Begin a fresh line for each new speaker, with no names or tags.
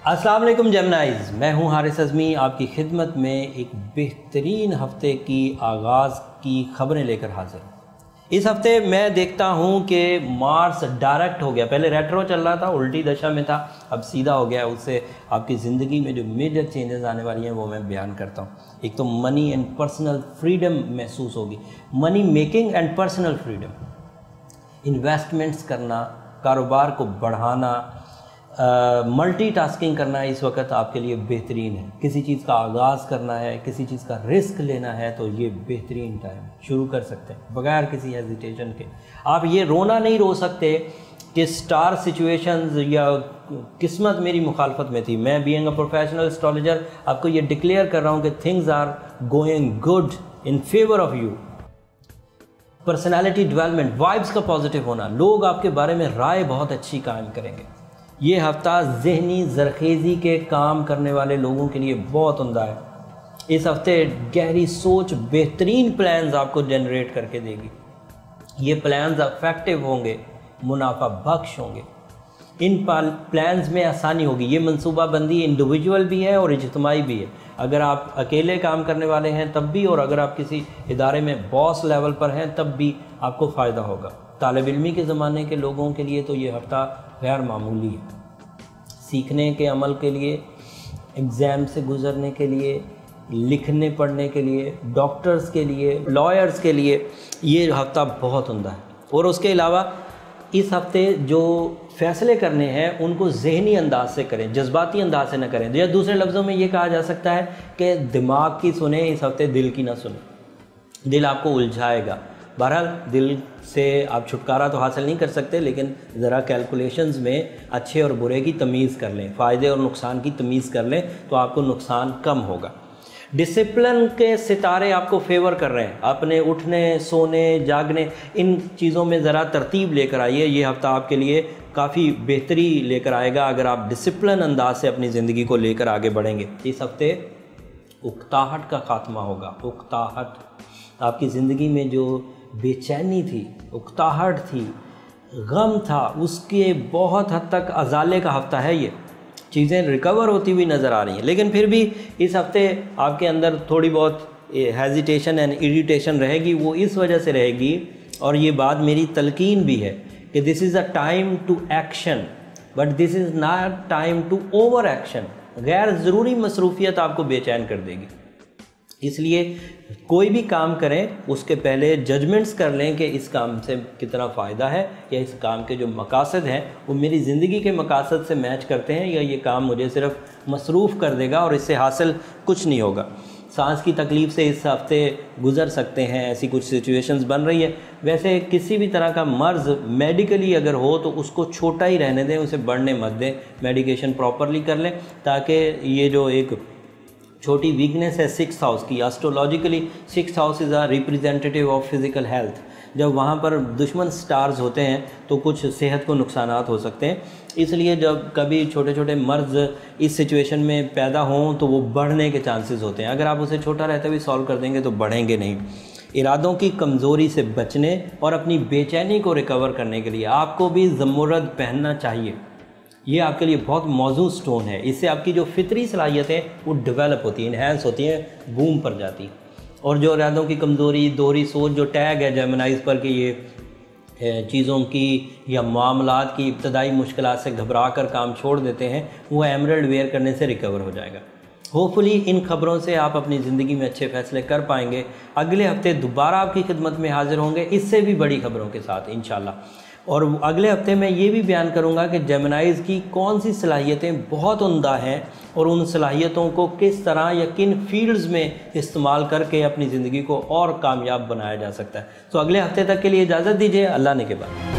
अस्सलाम वालेकुम जेमिनाइज़, मैं हूं हारिस अज़मी आपकी खिदमत में एक बेहतरीन हफ़्ते की आगाज़ की खबरें लेकर हाज़िर हूँ। इस हफ़्ते मैं देखता हूं कि मार्स डायरेक्ट हो गया। पहले रेट्रो चल रहा था, उल्टी दशा में था, अब सीधा हो गया। उससे आपकी ज़िंदगी में जो मेजर चेंजेस आने वाली हैं वो मैं बयान करता हूँ। एक तो मनी एंड पर्सनल फ्रीडम महसूस होगी, money making and personal freedom, investments करना, कारोबार को बढ़ाना, मल्टीटास्किंग करना इस वक्त आपके लिए बेहतरीन है। किसी चीज़ का आगाज़ करना है, किसी चीज़ का रिस्क लेना है तो ये बेहतरीन टाइम शुरू कर सकते हैं बगैर किसी हेजिटेशन के। आप ये रोना नहीं रो सकते कि स्टार सिचुएशंस या किस्मत मेरी मुखालफत में थी। मैं बीइंग अ प्रोफेशनल एस्ट्रोलॉजर आपको ये डिक्लेयर कर रहा हूँ कि things are going good in favour of you. Personality development, vibes का पॉजिटिव होना, लोग आपके बारे में राय बहुत अच्छी कायम करेंगे। ये हफ़्ता ज़हनी ज़रखेज़ी के काम करने वाले लोगों के लिए बहुत उम्दा है। इस हफ़्ते गहरी सोच बेहतरीन प्लान्स आपको जनरेट करके देगी। ये प्लान्स इफेक्टिव होंगे, मुनाफा बख्श होंगे। इन प्लान्स में आसानी होगी। ये मनसूबाबंदी इंडिविजुअल भी है और इज्तिमाई भी है। अगर आप अकेले काम करने वाले हैं तब भी, और अगर आप किसी इदारे में बॉस लेवल पर हैं तब भी आपको फ़ायदा होगा। तालिब इल्मी के ज़माने के लोगों के लिए तो ये हफ़्ता गैर मामूली है। सीखने के अमल के लिए, एग्ज़ाम से गुज़रने के लिए, लिखने पढ़ने के लिए, डॉक्टर्स के लिए, लॉयर्स के लिए ये हफ़्ता बहुत उम्दा है। और उसके अलावा इस हफ़्ते जो फ़ैसले करने हैं उनको ज़हनी अंदाज से करें, जज्बाती अंदाज से न करें। या दूसरे लफ्ज़ों में ये कहा जा सकता है कि दिमाग की सुने, इस हफ़्ते दिल की ना सुने। दिल आपको उलझाएगा। बहरहाल दिल से आप छुटकारा तो हासिल नहीं कर सकते, लेकिन ज़रा कैलकुलेशंस में अच्छे और बुरे की तमीज़ कर लें, फ़ायदे और नुकसान की तमीज़ कर लें तो आपको नुकसान कम होगा। डिसिप्लिन के सितारे आपको फेवर कर रहे हैं। अपने उठने, सोने, जागने, इन चीज़ों में ज़रा तरतीब लेकर आइए। ये हफ़्ता आपके लिए काफ़ी बेहतरी लेकर आएगा अगर आप डिसिप्लिन अंदाज से अपनी ज़िंदगी को लेकर आगे बढ़ेंगे। इस हफ़्ते उकताहट का ख़ात्मा होगा। उकताहट, आपकी ज़िंदगी में जो बेचैनी थी, उकताहट थी, गम था, उसके बहुत हद तक अजाले का हफ़्ता है। ये चीज़ें रिकवर होती हुई नज़र आ रही हैं, लेकिन फिर भी इस हफ़्ते आपके अंदर थोड़ी बहुत हेजिटेशन एंड इरिटेशन रहेगी। वो इस वजह से रहेगी, और ये बात मेरी तलकीन भी है कि this is a time to action but this is not time to over action. गैर ज़रूरी मसरूफियत आपको बेचैन कर देगी। इसलिए कोई भी काम करें उसके पहले जजमेंट्स कर लें कि इस काम से कितना फ़ायदा है, या इस काम के जो मकासद हैं वो मेरी ज़िंदगी के मकासद से मैच करते हैं, या ये काम मुझे सिर्फ मसरूफ़ कर देगा और इससे हासिल कुछ नहीं होगा। सांस की तकलीफ़ से इस हफ़्ते गुज़र सकते हैं, ऐसी कुछ सिचुएशंस बन रही है। वैसे किसी भी तरह का मर्ज़ मेडिकली अगर हो तो उसको छोटा ही रहने दें, उसे बढ़ने मत दें। मेडिकेशन प्रॉपरली कर लें ताकि ये जो एक छोटी वीकनेस है 6th हाउस की, astrologically 6th house is a representative of physical health. जब वहाँ पर दुश्मन स्टार्स होते हैं तो कुछ सेहत को नुकसानात हो सकते हैं। इसलिए जब कभी छोटे छोटे मर्ज़ इस सिचुएशन में पैदा हों तो वो बढ़ने के चांसेस होते हैं। अगर आप उसे छोटा रहते हुए सॉल्व कर देंगे तो बढ़ेंगे नहीं। इरादों की कमज़ोरी से बचने और अपनी बेचैनी को रिकवर करने के लिए आपको भी ज़मुरद पहनना चाहिए। ये आपके लिए बहुत मौजूद स्टोन है। इससे आपकी जो फितरी सलाहियतें वो डेवलप होती हैं, इन्हेंस होती हैं, बूम पर जाती हैं। और जो इरादों की कमज़ोरी, दोहरी सोच जो टैग है जेमिनाइज़ पर कि ये चीज़ों की या मामलात की इब्तदाई मुश्किलात से घबरा कर काम छोड़ देते हैं, वो एमरल्ड वेयर करने से रिकवर हो जाएगा। होपफुली इन खबरों से आप अपनी ज़िंदगी में अच्छे फ़ैसले कर पाएंगे। अगले हफ्ते दोबारा आपकी खिदमत में हाज़िर होंगे इससे भी बड़ी खबरों के साथ इंशाल्लाह। और अगले हफ्ते मैं ये भी बयान करूंगा कि जेमिनाइज़ की कौन सी सलाहियतें बहुत उम्दा हैं और उन सलाहियतों को किस तरह या किन फील्ड्स में इस्तेमाल करके अपनी ज़िंदगी को और कामयाब बनाया जा सकता है। तो अगले हफ्ते तक के लिए इजाज़त दीजिए। अल्लाह ने के बाद।